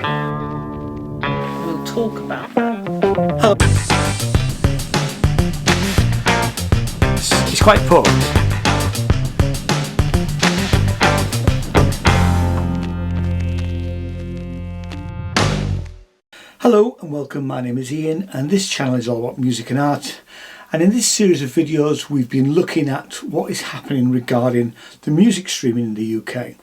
We'll talk about that. It's quite poor. Hello and welcome, my name is Ian and this channel is all about music and art, and in this series of videos we've been looking at what is happening regarding the music streaming in the UK.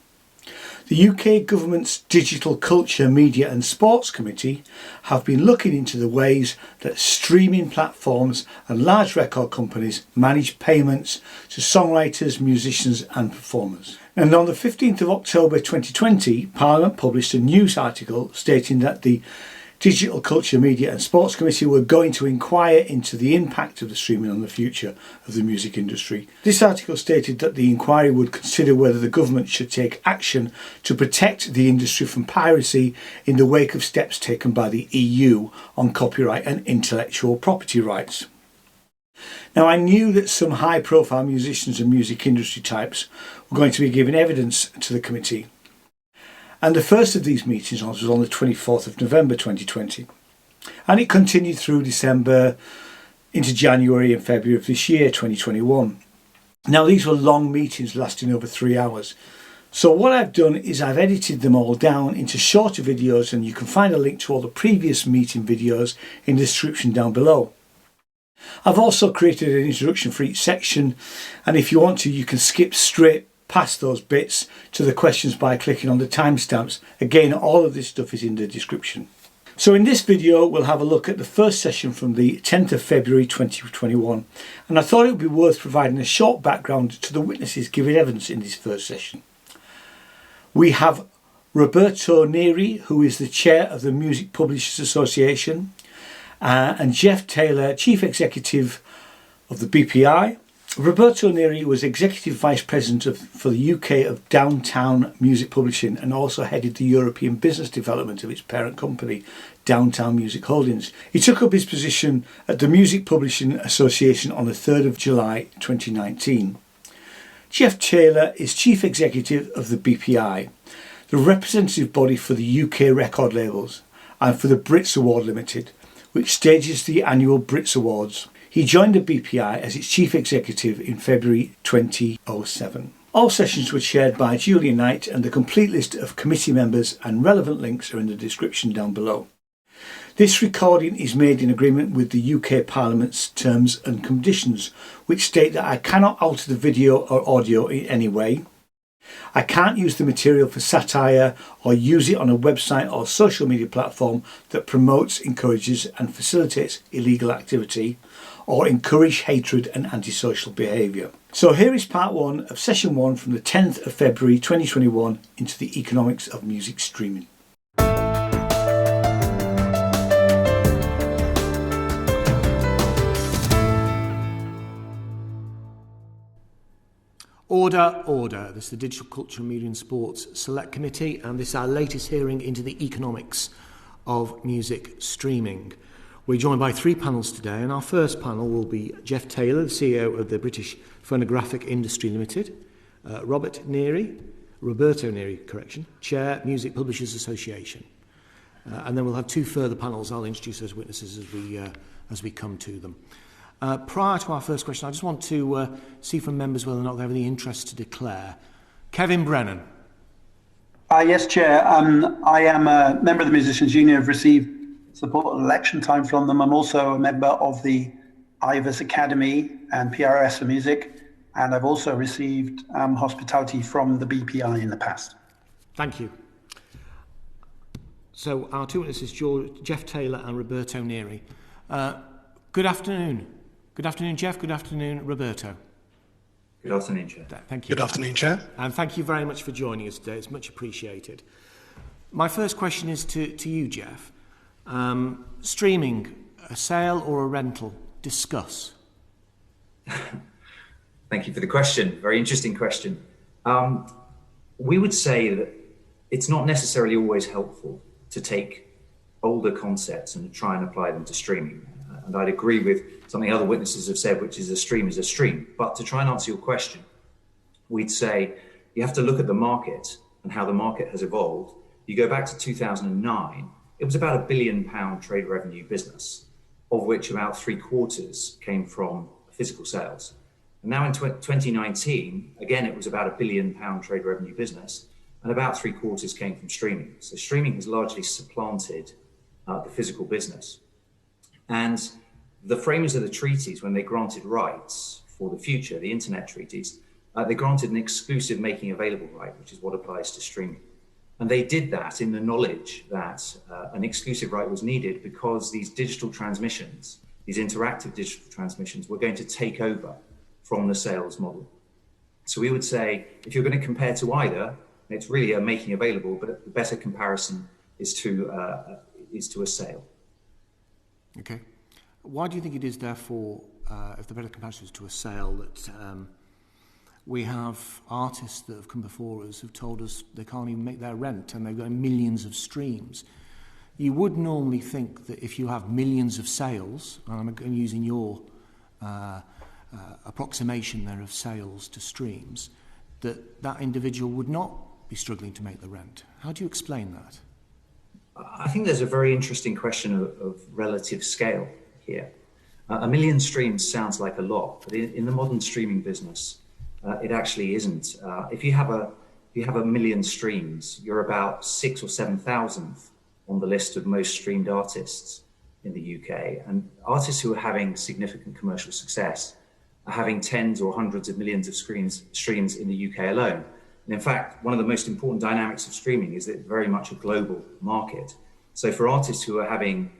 The UK Government's Digital Culture, Media and Sports Committee have been looking into the ways that streaming platforms and large record companies manage payments to songwriters, musicians and performers. And on the 15th of October 2020, Parliament published a news article stating that the Digital Culture, Media and Sports Committee were going to inquire into the impact of the streaming on the future of the music industry. This article stated that the inquiry would consider whether the government should take action to protect the industry from piracy in the wake of steps taken by the EU on copyright and intellectual property rights. Now, I knew that some high-profile musicians and music industry types were going to be giving evidence to the committee. And the first of these meetings was on the 24th of November 2020. And it continued through December into January and February of this year, 2021. Now, these were long meetings lasting over 3 hours. So what I've done is I've edited them all down into shorter videos, and you can find a link to all the previous meeting videos in the description down below. I've also created an introduction for each section, and if you want to, you can skip straight past those bits to the questions by clicking on the timestamps. Again, all of this stuff is in the description. So in this video we'll have a look at the first session from the 10th of February 2021, and I thought it would be worth providing a short background to the witnesses giving evidence in this first session. We have Roberto Neri, who is the chair of the Music Publishers Association, and Geoff Taylor, chief executive of the BPI. Roberto Neri was Executive Vice President for the UK of Downtown Music Publishing and also headed the European business development of its parent company, Downtown Music Holdings. He took up his position at the Music Publishing Association on the 3rd of July 2019. Geoff Taylor is Chief Executive of the BPI, the representative body for the UK record labels, and for the Brits Award Limited, which stages the annual Brits Awards. He joined the BPI as its chief executive in February 2007. All sessions were chaired by Julia Knight, and the complete list of committee members and relevant links are in the description down below. This recording is made in agreement with the UK Parliament's terms and conditions, which state that I cannot alter the video or audio in any way. I can't use the material for satire or use it on a website or social media platform that promotes, encourages and facilitates illegal activity or encourage hatred and antisocial behaviour. So here is part 1 of session 1 from the 10th of February 2021 into the economics of music streaming. Order, order. This is the Digital Culture, Media and Sports Select Committee, and this is our latest hearing into the economics of music streaming. We're joined by 3 panels today, and our first panel will be Geoff Taylor, the CEO of the British Phonographic Industry Limited, Roberto Neri, Chair, Music Publishers Association. And then we'll have 2 further panels. I'll introduce those witnesses as we come to them. Prior to our first question, I just want to see from members whether or not they have any interest to declare. Kevin Brennan. Yes, Chair. I am a member of the Musicians Union. I've received support at election time from them. I'm also a member of the IVAS Academy and PRS for Music, and I've also received hospitality from the BPI in the past. Thank you. So our 2 witnesses, Geoff Taylor and Roberto Neri. Good afternoon. Good afternoon, Geoff. Good afternoon, Roberto. Good afternoon, Chair. Thank you. Good afternoon, Chair. And thank you very much for joining us today. It's much appreciated. My first question is to you, Geoff. Streaming, a sale or a rental? Discuss. Thank you for the question. Very interesting question. We would say that it's not necessarily always helpful to take older concepts and try and apply them to streaming. And I'd agree with something other witnesses have said, which is a stream is a stream. But to try and answer your question, we'd say you have to look at the market and how the market has evolved. You go back to 2009, it was about £1 billion trade revenue business, of which about 3/4 came from physical sales. And now in 2019, again, it was about £1 billion trade revenue business, and about 3/4 came from streaming. So streaming has largely supplanted the physical business. And the framers of the treaties, when they granted rights for the future, the internet treaties, they granted an exclusive making available right, which is what applies to streaming. And they did that in the knowledge that an exclusive right was needed because these digital transmissions, these interactive digital transmissions, were going to take over from the sales model. So we would say, if you're going to compare to either, it's really a making available, but the better comparison is to a sale. Okay. Why do you think it is, therefore, if the better comparison is to a sale, that we have artists that have come before us who've told us they can't even make their rent and they've got millions of streams? You would normally think that if you have millions of sales, and I'm using your approximation there of sales to streams, that individual would not be struggling to make the rent. How do you explain that? I think there's a very interesting question of relative scale here. 1 million streams sounds like a lot, but in the modern streaming business, it actually isn't. If you have a million streams, you're about 6,000 or 7,000th on the list of most streamed artists in the UK. And artists who are having significant commercial success are having tens or hundreds of millions of streams in the UK alone. And in fact, one of the most important dynamics of streaming is that it's very much a global market. So for artists who are having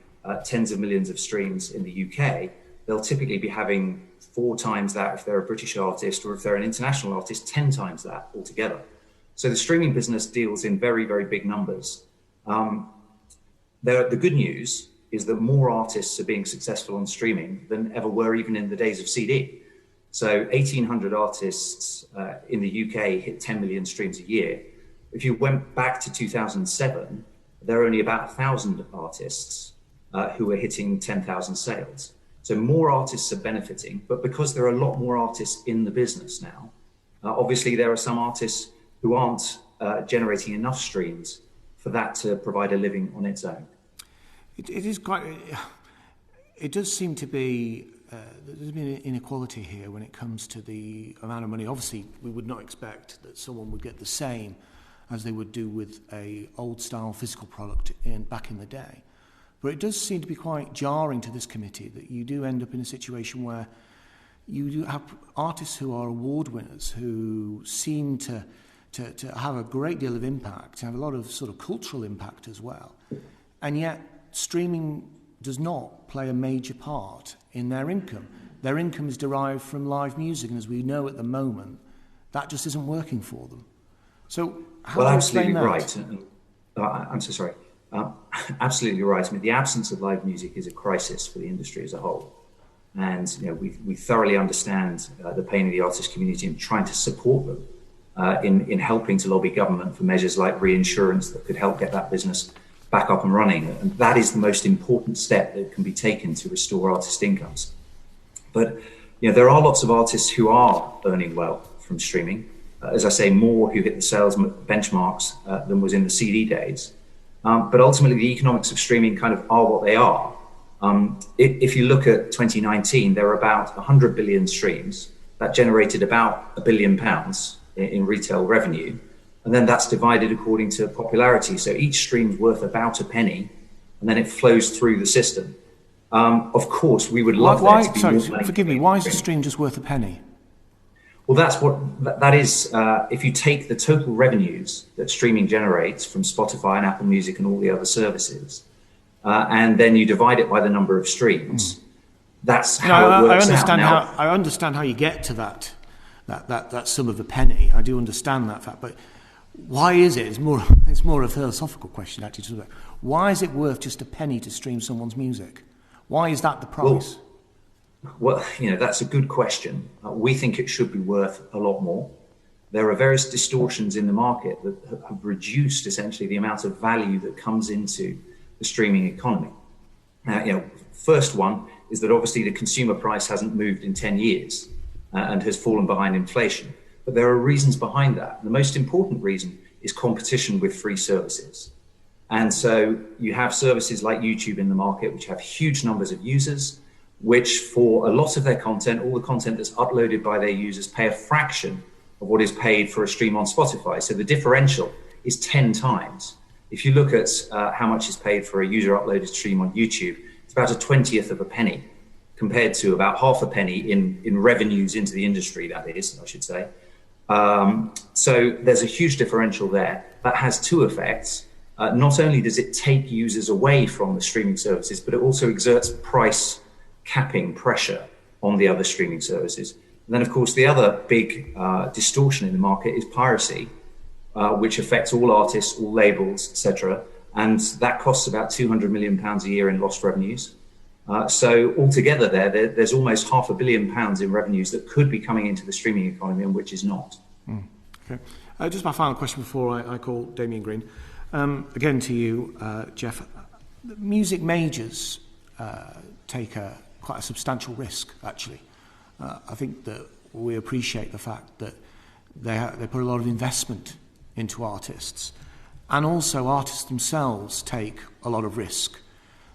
tens of millions of streams in the UK, they'll typically be having 4 times that if they're a British artist, or if they're an international artist, 10 times that altogether. So the streaming business deals in very, very big numbers. The good news is that more artists are being successful on streaming than ever were even in the days of CD. So 1,800 artists in the UK hit 10 million streams a year. If you went back to 2007, there are only about 1,000 artists who were hitting 10,000 sales. So more artists are benefiting, but because there are a lot more artists in the business now, obviously there are some artists who aren't generating enough streams for that to provide a living on its own. It does seem to be, there's been an inequality here when it comes to the amount of money. Obviously, we would not expect that someone would get the same as they would do with a old-style physical product back in the day. But it does seem to be quite jarring to this committee that you do end up in a situation where you do have artists who are award winners who seem to have a great deal of impact, have a lot of sort of cultural impact as well. And yet streaming does not play a major part in their income. Their income is derived from live music, and as we know at the moment, that just isn't working for them. So how do you explain that? Right. I'm so sorry. Absolutely right. I mean, the absence of live music is a crisis for the industry as a whole. And we thoroughly understand the pain of the artist community and trying to support them in helping to lobby government for measures like reinsurance that could help get that business back up and running. And that is the most important step that can be taken to restore artist incomes. But there are lots of artists who are earning well from streaming. As I say, more who hit the sales benchmarks than was in the CD days. But ultimately, the economics of streaming kind of are what they are. If you look at 2019, there were about 100 billion streams that generated about £1 billion in retail revenue. And then that's divided according to popularity. So each stream's worth about a penny, and then it flows through the system. Of course, we would love there to be more money. Forgive me, why is the stream just worth a penny? Well, that is, if you take the total revenues that streaming generates from Spotify and Apple Music and all the other services, and then you divide it by the number of streams, that's how it works out. I understand how you get to that sum of a penny. I do understand that fact, but why is it? It's more a philosophical question actually. Why is it worth just a penny to stream someone's music? Why is that the price? Well, that's a good question. We think it should be worth a lot more. There are various distortions in the market that have reduced essentially the amount of value that comes into the streaming economy. First one is that obviously the consumer price hasn't moved in 10 years and has fallen behind inflation. But there are reasons behind that. The most important reason is competition with free services. And so you have services like YouTube in the market, which have huge numbers of users, which for a lot of their content, all the content that's uploaded by their users, pay a fraction of what is paid for a stream on Spotify. So the differential is 10 times. If you look at how much is paid for a user uploaded stream on YouTube, it's about a 20th of a penny compared to about half a penny in revenues into the industry, that is, I should say. So there's a huge differential there. That has two effects. Not only does it take users away from the streaming services, but it also exerts price capping pressure on the other streaming services. And then, of course, the other big distortion in the market is piracy, which affects all artists, all labels, etc. And that costs about £200 million a year in lost revenues. So altogether there's almost £500 million in revenues that could be coming into the streaming economy and which is not. Okay. Just my final question before I call Damien Green. Again to you, Geoff. Music majors take quite a substantial risk, actually. I think that we appreciate the fact that they put a lot of investment into artists, and also artists themselves take a lot of risk.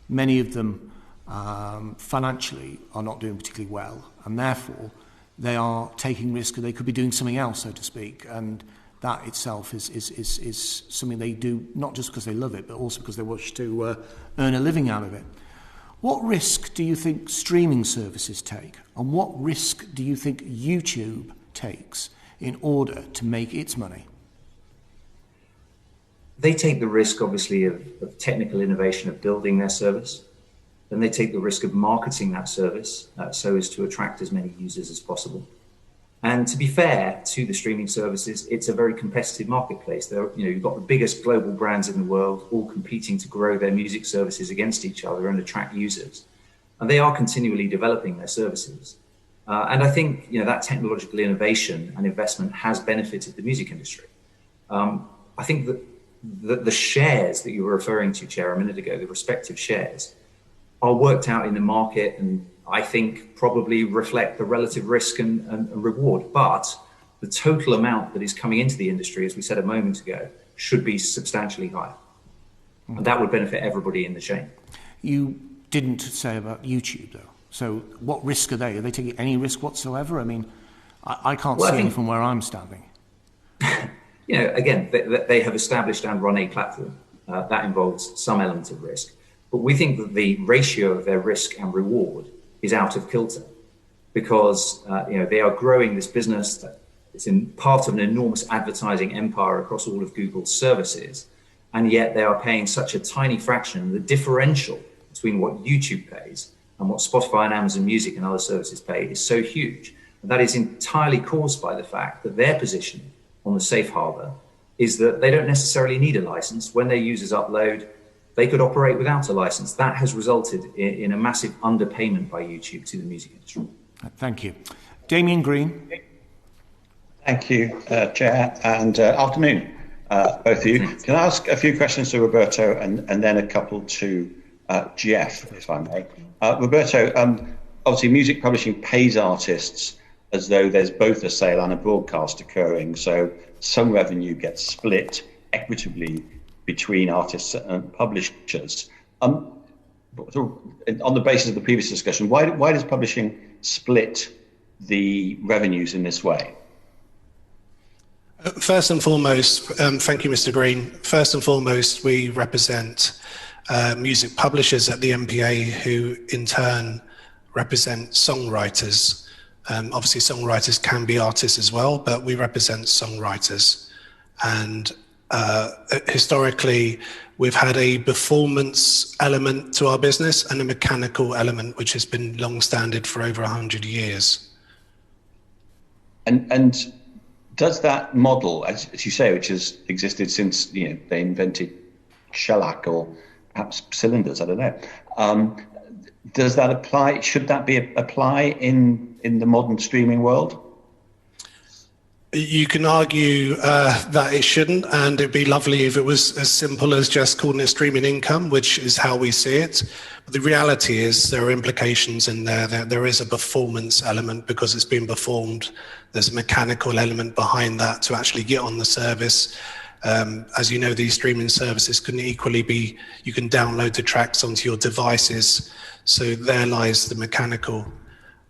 Many of them financially are not doing particularly well, and therefore they are taking risk, and they could be doing something else, so to speak, and that itself is something they do not just because they love it, but also because they wish to earn a living out of it. What risk do you think streaming services take, and what risk do you think YouTube takes in order to make its money? They take the risk, obviously, of technical innovation, of building their service. Then they take the risk of marketing that service so as to attract as many users as possible. And to be fair to the streaming services, it's a very competitive marketplace. You've got the biggest global brands in the world all competing to grow their music services against each other and attract users. And they are continually developing their services. And I think that technological innovation and investment has benefited the music industry. I think that the shares that you were referring to, Chair, a minute ago, the respective shares, are worked out in the market and I think probably reflect the relative risk and reward. But the total amount that is coming into the industry, as we said a moment ago, should be substantially higher. And that would benefit everybody in the chain. You didn't say about YouTube, though. So what risk are they? Are they taking any risk whatsoever? I mean, I can't see any from where I'm standing. Again, they have established and run a platform. That involves some element of risk. But we think that the ratio of their risk and reward is out of kilter because they are growing this business that is in part of an enormous advertising empire across all of Google's services, and yet they are paying such a tiny fraction. The differential between what YouTube pays and what Spotify and Amazon Music and other services pay is so huge. And that is entirely caused by the fact that their position on the safe harbor is that they don't necessarily need a license. When their users upload, they could operate without a license. That has resulted in a massive underpayment by YouTube to the music industry. Thank you. Damien Green. Thank you, Chair, and afternoon, both of you. Can I ask a few questions to Roberto and then a couple to Geoff, if I may? Roberto, obviously music publishing pays artists as though there's both a sale and a broadcast occurring, so some revenue gets split equitably between artists and publishers. On the basis of the previous discussion, why does publishing split the revenues in this way? First and foremost, thank you, Mr. Green. First and foremost, we represent music publishers at the MPA who in turn represent songwriters. Obviously, songwriters can be artists as well, but we represent songwriters. And historically, we've had a performance element to our business and a mechanical element, which has been long-standing for over 100 years. And does that model, as you say, which has existed since they invented shellac or perhaps cylinders, I don't know, does that apply? Should that be apply in the modern streaming world? You can argue that it shouldn't, and it'd be lovely if it was as simple as just calling it streaming income, which is how we see it. But the reality is there are implications in there. There is a performance element because it's being performed. There's a mechanical element behind that to actually get on the service. As you know, these streaming services can equally be, you can download the tracks onto your devices. So there lies the mechanical.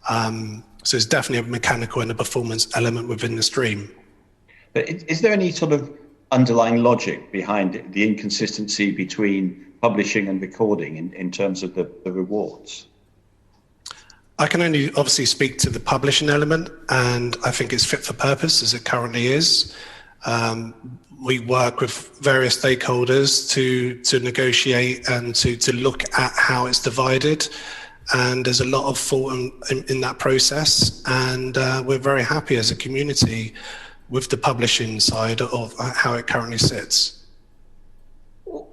So it's definitely a mechanical and a performance element within the stream. But is there any sort of underlying logic behind the inconsistency between publishing and recording in terms of the rewards? I can only obviously speak to the publishing element, and I think it's fit for purpose as it currently is. We work with various stakeholders to negotiate and to look at how it's divided. And there's a lot of thought in that process. And we're very happy as a community with the publishing side of how it currently sits.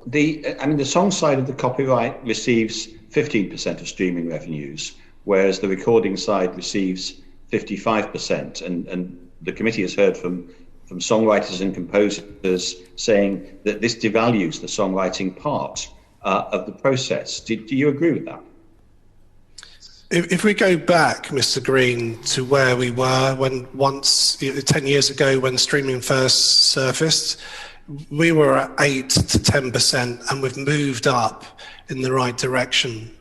The song side of the copyright receives 15% of streaming revenues, whereas the recording side receives 55%. And the committee has heard from songwriters and composers saying that this devalues the songwriting part of the process. Do you agree with that? If we go back, Mr. Green, to where we were when 10 years ago when streaming first surfaced, we were at 8 to 10%, and we've moved up in the right direction.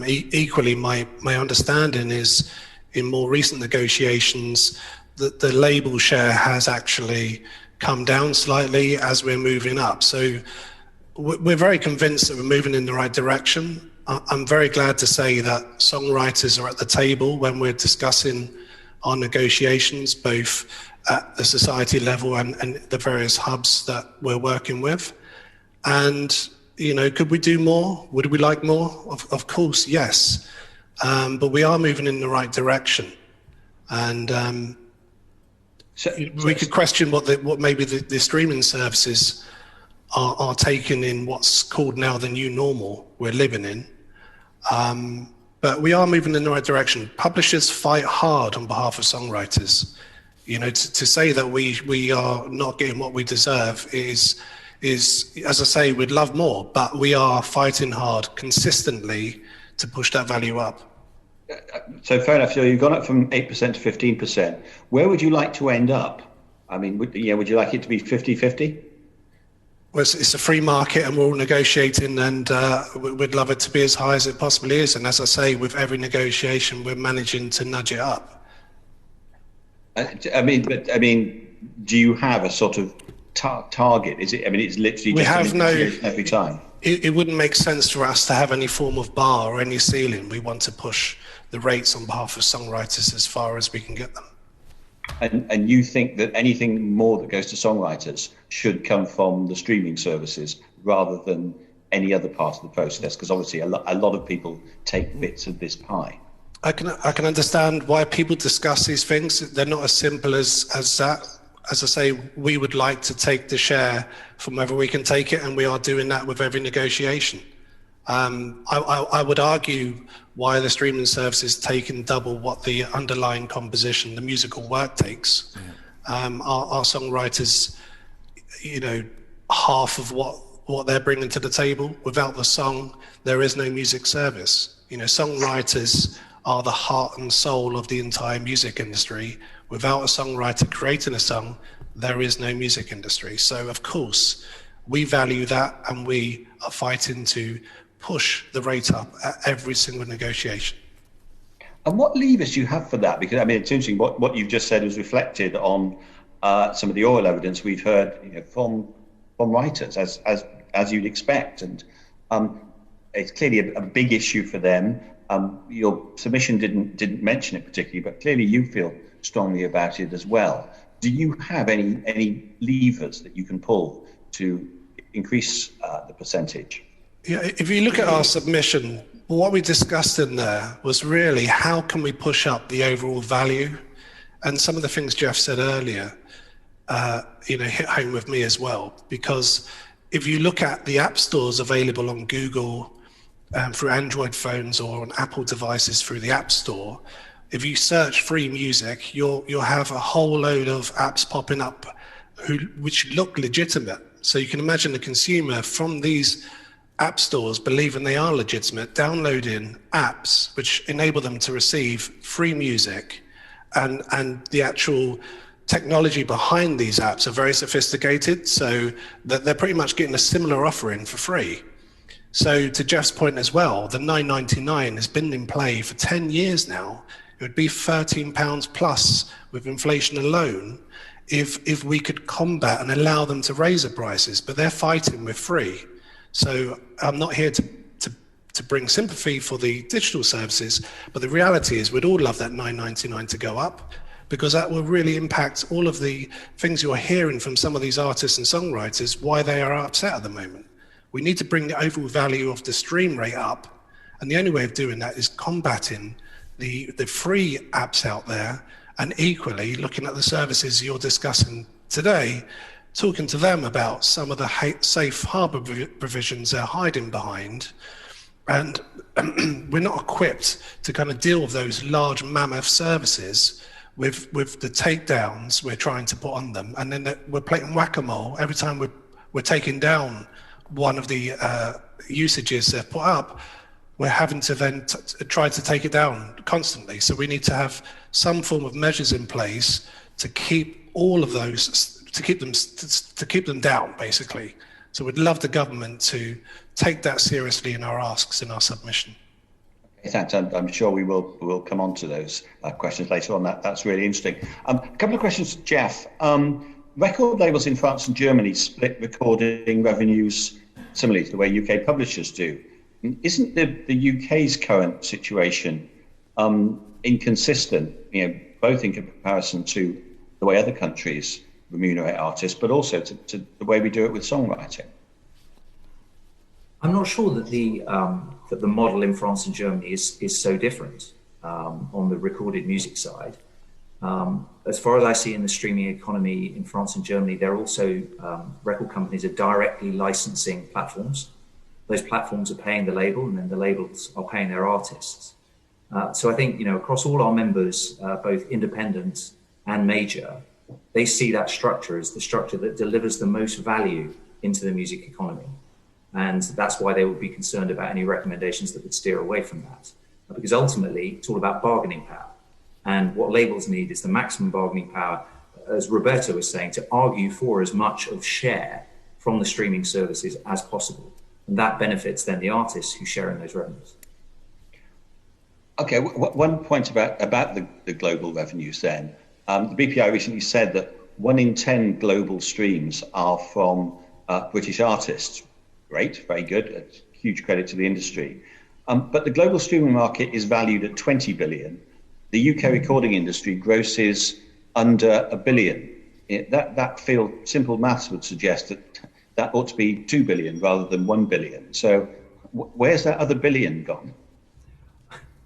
Equally, my understanding is in more recent negotiations that the label share has actually come down slightly as we're moving up. So we're very convinced that we're moving in the right direction. I'm very glad to say that songwriters are at the table when we're discussing our negotiations, both at the society level and the various hubs that we're working with. And, could we do more? Would we like more? Of course, yes. But we are moving in the right direction. And we could question what maybe the streaming services are taking in what's called now the new normal we're living in. But we are moving in the right direction. Publishers fight hard on behalf of songwriters. To say that we are not getting what we deserve is, as I say, we'd love more, but we are fighting hard consistently to push that value up. So fair enough. So you've gone up from 8% to 15%. Where would you like to end up? I mean, would you like it to be 50-50? Well, it's a free market and we're all negotiating, and we'd love it to be as high as it possibly is. And as I say, with every negotiation, we're managing to nudge it up. Do you have a sort of target? Is it? It's literally we just have no every time. It wouldn't make sense for us to have any form of bar or any ceiling. We want to push the rates on behalf of songwriters as far as we can get them. And you think that anything more that goes to songwriters should come from the streaming services rather than any other part of the process? Because obviously a lot of people take bits of this pie. I can understand why people discuss these things. They're not as simple as that. As I say, we would like to take the share from wherever we can take it, and we are doing that with every negotiation. I would argue why the streaming service is taking double what the underlying composition, the musical work takes. Our songwriters, half of what they're bringing to the table. Without the song, there is no music service. Songwriters are the heart and soul of the entire music industry. Without a songwriter creating a song, there is no music industry. So of course, we value that, and we are fighting to push the rate up at every single negotiation. And what levers do you have for that? Because it's interesting what you've just said is reflected on some of the oral evidence we've heard from writers, as you'd expect, and it's clearly a big issue for them. Your submission didn't mention it particularly, but clearly you feel strongly about it as well. Do you have any levers that you can pull to increase the percentage? Yeah, if you look at our submission, what we discussed in there was really how can we push up the overall value, and some of the things Geoff said earlier, hit home with me as well. Because if you look at the app stores available on Google through Android phones or on Apple devices through the App Store, if you search free music, you'll have a whole load of apps popping up which look legitimate. So you can imagine the consumer from these app stores believing they are legitimate, downloading apps which enable them to receive free music and the actual technology behind these apps are very sophisticated, so that they're pretty much getting a similar offering for free. So to Geoff's point as well, the $9.99 has been in play for 10 years now. It would be £13 plus with inflation alone if we could combat and allow them to raise the prices, but they're fighting with free. So I'm not here to bring sympathy for the digital services, but the reality is we'd all love that $9.99 to go up, because that will really impact all of the things you're hearing from some of these artists and songwriters, why they are upset at the moment. We need to bring the overall value of the stream rate up, and the only way of doing that is combating the free apps out there, and equally looking at the services you're discussing today, talking to them about some of the safe harbour provisions they're hiding behind. And we're not equipped to kind of deal with those large mammoth services with the takedowns we're trying to put on them. And then we're playing whack-a-mole. Every time we're taking down one of the usages they've put up, we're having to then try to take it down constantly. So we need to have some form of measures in place to keep all of those, to keep them down, basically. So we'd love the government to take that seriously in our asks, in our submission. Okay, thanks. I'm sure we'll come on to those questions later on. That's really interesting. A couple of questions to Geoff. Record labels in France and Germany split recording revenues similarly to the way UK publishers do. Isn't the UK's current situation inconsistent, both in comparison to the way other countries remunerate artists, but also to the way we do it with songwriting? I'm not sure that the model in France and Germany is so different on the recorded music side. As far as I see in the streaming economy in France and Germany, they're also record companies are directly licensing platforms. Those platforms are paying the label, and then the labels are paying their artists. So I think, across all our members, both independent and major, they see that structure as the structure that delivers the most value into the music economy. And that's why they would be concerned about any recommendations that would steer away from that. Because ultimately, it's all about bargaining power. And what labels need is the maximum bargaining power, as Roberto was saying, to argue for as much of share from the streaming services as possible. And that benefits then the artists who share in those revenues. Okay, one point about the global revenues then. The BPI recently said that 1 in 10 global streams are from British artists. Great, very good. That's huge credit to the industry. But the global streaming market is valued at 20 billion. The UK recording industry grosses under $1 billion. Simple maths would suggest that ought to be 2 billion rather than 1 billion. So where's that other billion gone?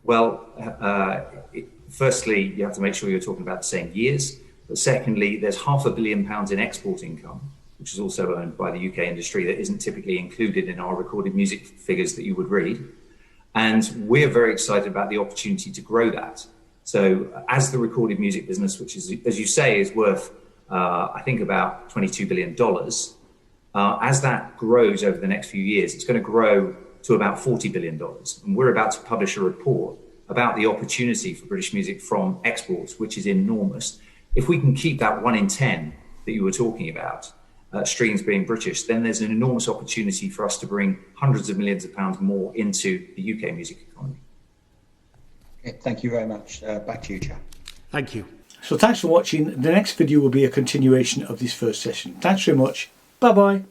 Well, firstly, you have to make sure you're talking about the same years. But secondly, there's £500 million in export income, which is also owned by the UK industry, that isn't typically included in our recorded music figures that you would read. And we're very excited about the opportunity to grow that. So as the recorded music business, which is, as you say, is worth, I think, about $22 billion, as that grows over the next few years, it's going to grow to about $40 billion. And we're about to publish a report about the opportunity for British music from exports, which is enormous. If we can keep that 1 in 10 that you were talking about, streams being British, then there's an enormous opportunity for us to bring hundreds of millions of pounds more into the UK music economy. Okay, thank you very much. Back to you, Geoff. Thank you. So thanks for watching. The next video will be a continuation of this first session. Thanks very much. Bye-bye.